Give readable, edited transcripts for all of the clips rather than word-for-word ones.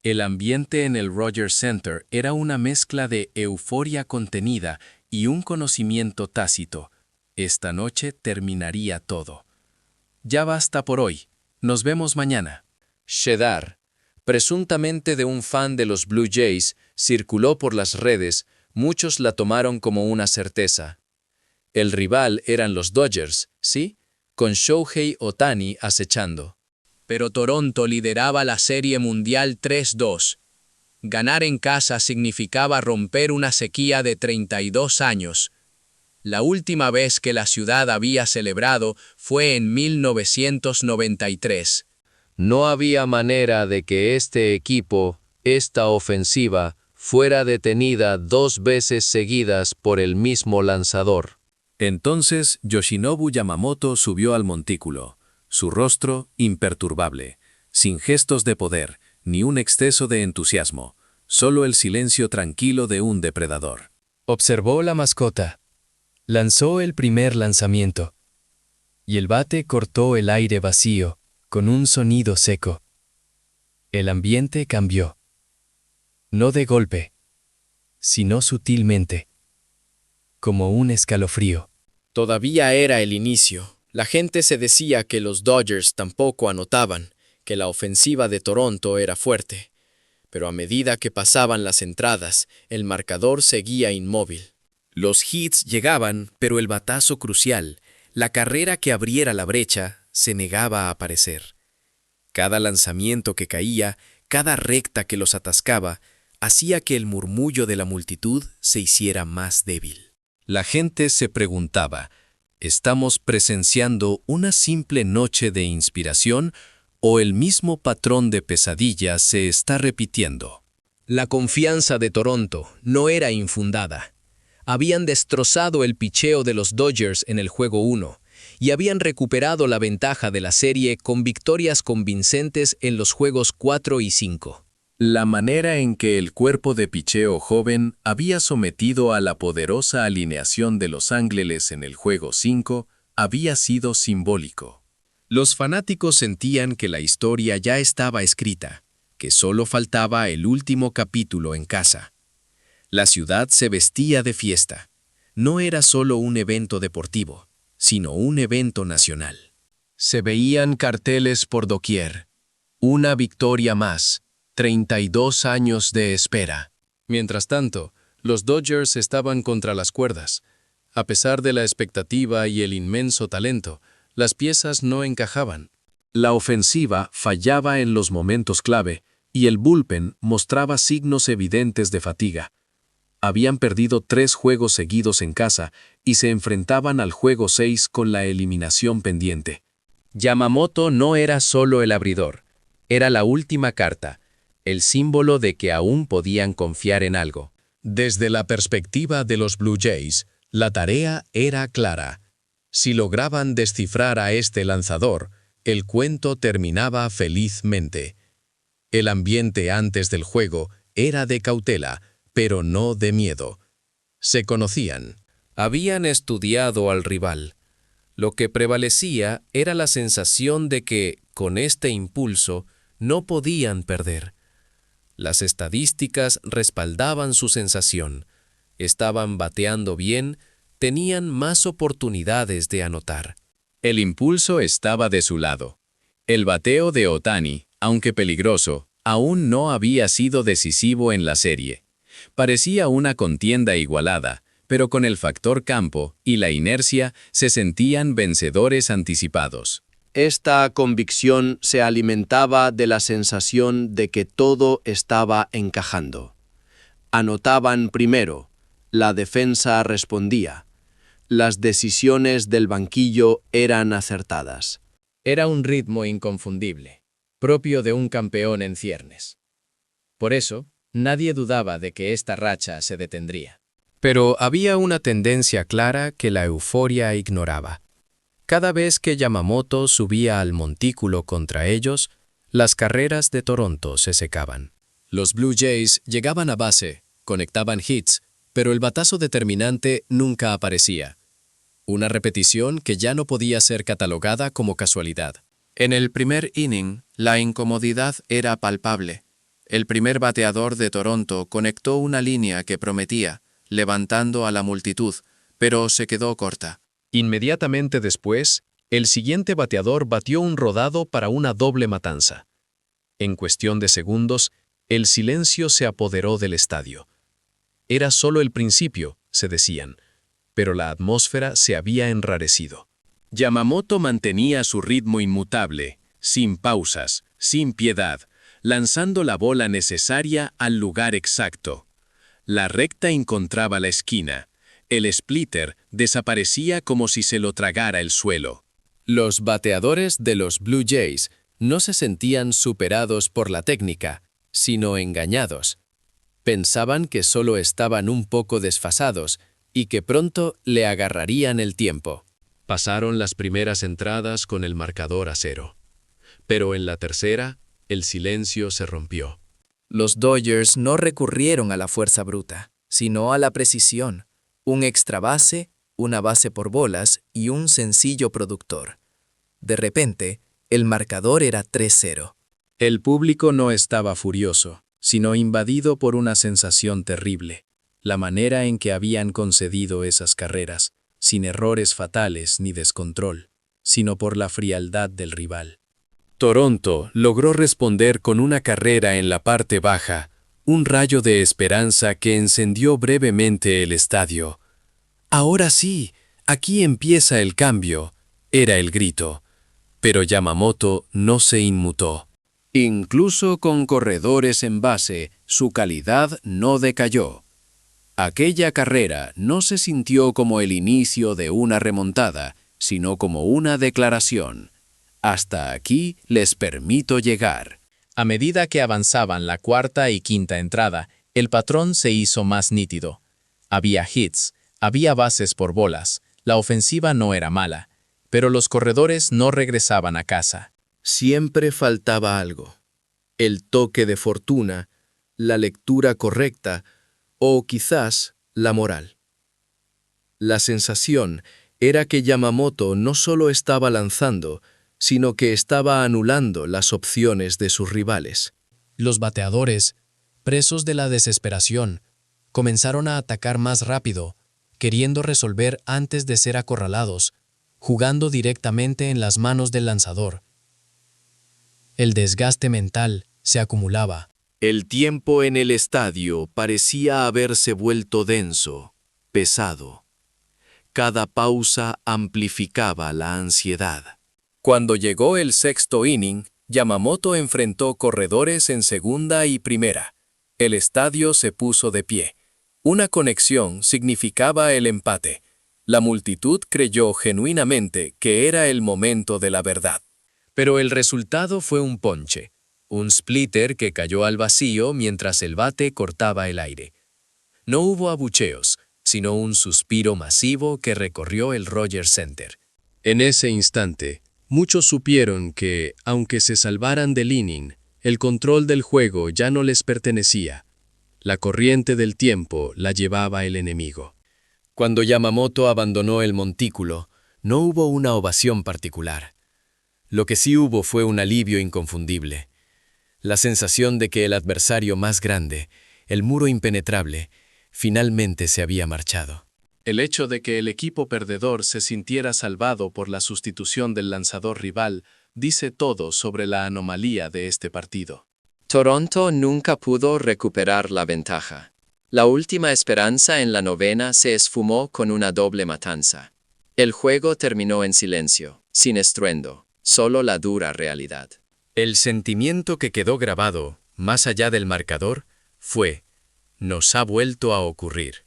El ambiente en el Rogers Center era una mezcla de euforia contenida y un conocimiento tácito. Esta noche terminaría todo. Ya basta por hoy. Nos vemos mañana. Shedar, presuntamente de un fan de los Blue Jays, circuló por las redes. Muchos la tomaron como una certeza. El rival eran los Dodgers, ¿sí? Con Shohei Ohtani acechando. Pero Toronto lideraba la Serie Mundial 3-2. Ganar en casa significaba romper una sequía de 32 años. La última vez que la ciudad había celebrado fue en 1993. No había manera de que este equipo, esta ofensiva, fuera detenida 2 veces seguidas por el mismo lanzador. Entonces Yoshinobu Yamamoto subió al montículo, su rostro imperturbable, sin gestos de poder, ni un exceso de entusiasmo, solo el silencio tranquilo de un depredador. Observó la mascota. Lanzó el primer lanzamiento. Y el bate cortó el aire vacío, con un sonido seco. El ambiente cambió. No de golpe, sino sutilmente, como un escalofrío. Todavía era el inicio. La gente se decía que los Dodgers tampoco anotaban, que la ofensiva de Toronto era fuerte. Pero a medida que pasaban las entradas, el marcador seguía inmóvil. Los hits llegaban, pero el batazo crucial, la carrera que abriera la brecha, se negaba a aparecer. Cada lanzamiento que caía, cada recta que los atascaba, hacía que el murmullo de la multitud se hiciera más débil. La gente se preguntaba, ¿estamos presenciando una simple noche de inspiración o el mismo patrón de pesadilla se está repitiendo? La confianza de Toronto no era infundada. Habían destrozado el picheo de los Dodgers en el juego 1 y habían recuperado la ventaja de la serie con victorias convincentes en los juegos 4 y 5. La manera en que el cuerpo de picheo joven había sometido a la poderosa alineación de Los Ángeles en el juego 5 había sido simbólico. Los fanáticos sentían que la historia ya estaba escrita, que solo faltaba el último capítulo en casa. La ciudad se vestía de fiesta. No era solo un evento deportivo, sino un evento nacional. Se veían carteles por doquier. Una victoria más. 32 años de espera. Mientras tanto, los Dodgers estaban contra las cuerdas. A pesar de la expectativa y el inmenso talento, las piezas no encajaban. La ofensiva fallaba en los momentos clave y el bullpen mostraba signos evidentes de fatiga. Habían perdido 3 juegos seguidos en casa y se enfrentaban al juego 6 con la eliminación pendiente. Yamamoto no era solo el abridor, era la última carta, el símbolo de que aún podían confiar en algo. Desde la perspectiva de los Blue Jays, la tarea era clara. Si lograban descifrar a este lanzador, el cuento terminaba felizmente. El ambiente antes del juego era de cautela, pero no de miedo. Se conocían. Habían estudiado al rival. Lo que prevalecía era la sensación de que, con este impulso, no podían perder. Las estadísticas respaldaban su sensación. Estaban bateando bien, tenían más oportunidades de anotar. El impulso estaba de su lado. El bateo de Ohtani, aunque peligroso, aún no había sido decisivo en la serie. Parecía una contienda igualada, pero con el factor campo y la inercia se sentían vencedores anticipados. Esta convicción se alimentaba de la sensación de que todo estaba encajando. Anotaban primero, la defensa respondía. Las decisiones del banquillo eran acertadas. Era un ritmo inconfundible, propio de un campeón en ciernes. Por eso, nadie dudaba de que esta racha se detendría. Pero había una tendencia clara que la euforia ignoraba. Cada vez que Yamamoto subía al montículo contra ellos, las carreras de Toronto se secaban. Los Blue Jays llegaban a base, conectaban hits, pero el batazo determinante nunca aparecía. Una repetición que ya no podía ser catalogada como casualidad. En el primer inning, la incomodidad era palpable. El primer bateador de Toronto conectó una línea que prometía, levantando a la multitud, pero se quedó corta. Inmediatamente después, el siguiente bateador batió un rodado para una doble matanza. En cuestión de segundos, el silencio se apoderó del estadio. Era solo el principio, se decían, pero la atmósfera se había enrarecido. Yamamoto mantenía su ritmo inmutable, sin pausas, sin piedad, lanzando la bola necesaria al lugar exacto. La recta encontraba la esquina. El splitter desaparecía como si se lo tragara el suelo. Los bateadores de los Blue Jays no se sentían superados por la técnica, sino engañados. Pensaban que solo estaban un poco desfasados y que pronto le agarrarían el tiempo. Pasaron las primeras entradas con el marcador a 0. Pero en la tercera, el silencio se rompió. Los Dodgers no recurrieron a la fuerza bruta, sino a la precisión, un extra base, una base por bolas y un sencillo productor. De repente, el marcador era 3-0. El público no estaba furioso, sino invadido por una sensación terrible, la manera en que habían concedido esas carreras, sin errores fatales ni descontrol, sino por la frialdad del rival. Toronto logró responder con una carrera en la parte baja, un rayo de esperanza que encendió brevemente el estadio. «Ahora sí, aquí empieza el cambio», era el grito. Pero Yamamoto no se inmutó. Incluso con corredores en base, su calidad no decayó. Aquella carrera no se sintió como el inicio de una remontada, sino como una declaración. Hasta aquí les permito llegar. A medida que avanzaban la cuarta y quinta entrada, el patrón se hizo más nítido. Había hits, había bases por bolas, la ofensiva no era mala, pero los corredores no regresaban a casa. Siempre faltaba algo. El toque de fortuna, la lectura correcta o quizás la moral. La sensación era que Yamamoto no solo estaba lanzando, sino que estaba anulando las opciones de sus rivales. Los bateadores, presos de la desesperación, comenzaron a atacar más rápido, queriendo resolver antes de ser acorralados, jugando directamente en las manos del lanzador. El desgaste mental se acumulaba. El tiempo en el estadio parecía haberse vuelto denso, pesado. Cada pausa amplificaba la ansiedad. Cuando llegó el sexto inning, Yamamoto enfrentó corredores en segunda y primera. El estadio se puso de pie. Una conexión significaba el empate. La multitud creyó genuinamente que era el momento de la verdad. Pero el resultado fue un ponche, un splitter que cayó al vacío mientras el bate cortaba el aire. No hubo abucheos, sino un suspiro masivo que recorrió el Rogers Center. En ese instante, muchos supieron que, aunque se salvaran del inning, el control del juego ya no les pertenecía. La corriente del tiempo la llevaba el enemigo. Cuando Yamamoto abandonó el montículo, no hubo una ovación particular. Lo que sí hubo fue un alivio inconfundible. La sensación de que el adversario más grande, el muro impenetrable, finalmente se había marchado. El hecho de que el equipo perdedor se sintiera salvado por la sustitución del lanzador rival dice todo sobre la anomalía de este partido. Toronto nunca pudo recuperar la ventaja. La última esperanza en la novena se esfumó con una doble matanza. El juego terminó en silencio, sin estruendo, solo la dura realidad. El sentimiento que quedó grabado, más allá del marcador, fue: nos ha vuelto a ocurrir.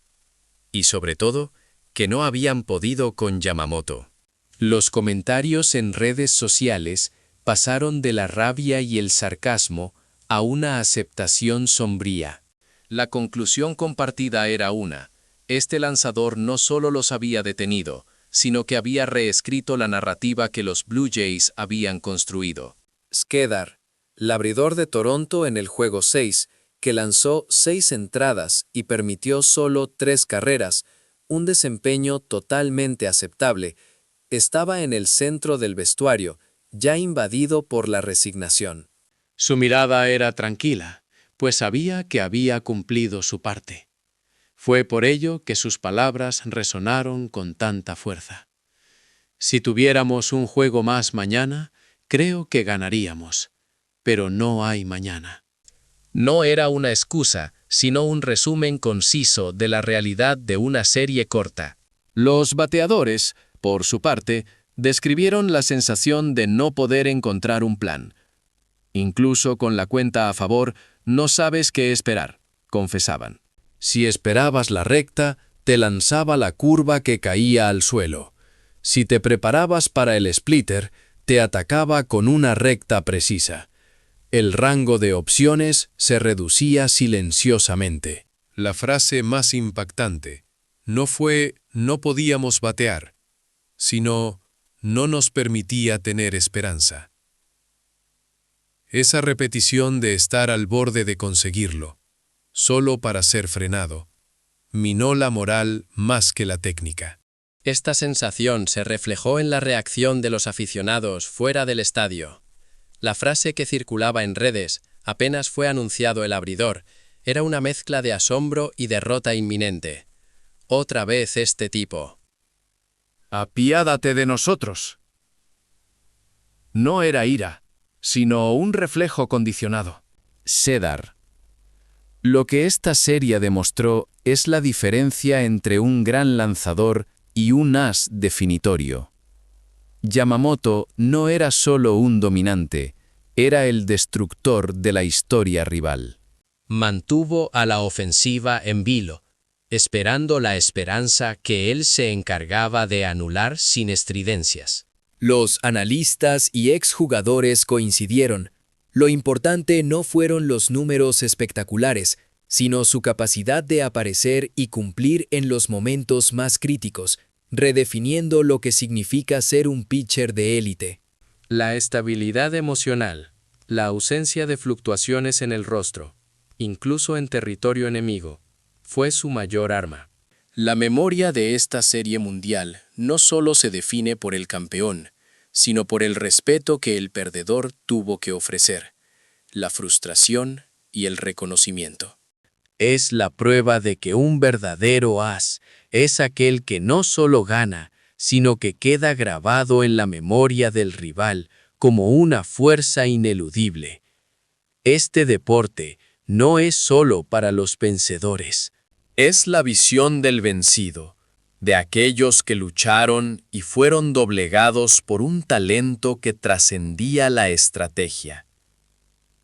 Y sobre todo, que no habían podido con Yamamoto. Los comentarios en redes sociales pasaron de la rabia y el sarcasmo a una aceptación sombría. La conclusión compartida era una: este lanzador no solo los había detenido, sino que había reescrito la narrativa que los Blue Jays habían construido. Skedar, el abridor de Toronto en el juego 6, que lanzó 6 entradas y permitió solo 3 carreras, un desempeño totalmente aceptable, estaba en el centro del vestuario, ya invadido por la resignación. Su mirada era tranquila, pues sabía que había cumplido su parte. Fue por ello que sus palabras resonaron con tanta fuerza. Si tuviéramos un juego más mañana, creo que ganaríamos, pero no hay mañana. No era una excusa, sino un resumen conciso de la realidad de una serie corta. Los bateadores, por su parte, describieron la sensación de no poder encontrar un plan. Incluso con la cuenta a favor, no sabes qué esperar, confesaban. Si esperabas la recta, te lanzaba la curva que caía al suelo. Si te preparabas para el splitter, te atacaba con una recta precisa. El rango de opciones se reducía silenciosamente. La frase más impactante no fue «no podíamos batear», sino «no nos permitía tener esperanza». Esa repetición de estar al borde de conseguirlo, solo para ser frenado, minó la moral más que la técnica. Esta sensación se reflejó en la reacción de los aficionados fuera del estadio. La frase que circulaba en redes, apenas fue anunciado el abridor, era una mezcla de asombro y derrota inminente. Otra vez este tipo. «Apiádate de nosotros». No era ira, sino un reflejo condicionado. Cedar. Lo que esta serie demostró es la diferencia entre un gran lanzador y un as definitorio. Yamamoto no era solo un dominante, era el destructor de la historia rival. Mantuvo a la ofensiva en vilo, esperando la esperanza que él se encargaba de anular sin estridencias. Los analistas y exjugadores coincidieron. Lo importante no fueron los números espectaculares, sino su capacidad de aparecer y cumplir en los momentos más críticos, redefiniendo lo que significa ser un pitcher de élite. La estabilidad emocional, la ausencia de fluctuaciones en el rostro, incluso en territorio enemigo, fue su mayor arma. La memoria de esta serie mundial no solo se define por el campeón, sino por el respeto que el perdedor tuvo que ofrecer, la frustración y el reconocimiento. Es la prueba de que un verdadero as es aquel que no solo gana, sino que queda grabado en la memoria del rival como una fuerza ineludible. Este deporte no es solo para los vencedores. Es la visión del vencido, de aquellos que lucharon y fueron doblegados por un talento que trascendía la estrategia.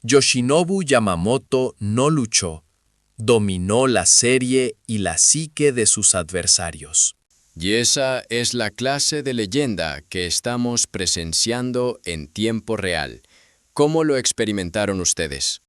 Yoshinobu Yamamoto no luchó, dominó la serie y la psique de sus adversarios. Y esa es la clase de leyenda que estamos presenciando en tiempo real. ¿Cómo lo experimentaron ustedes?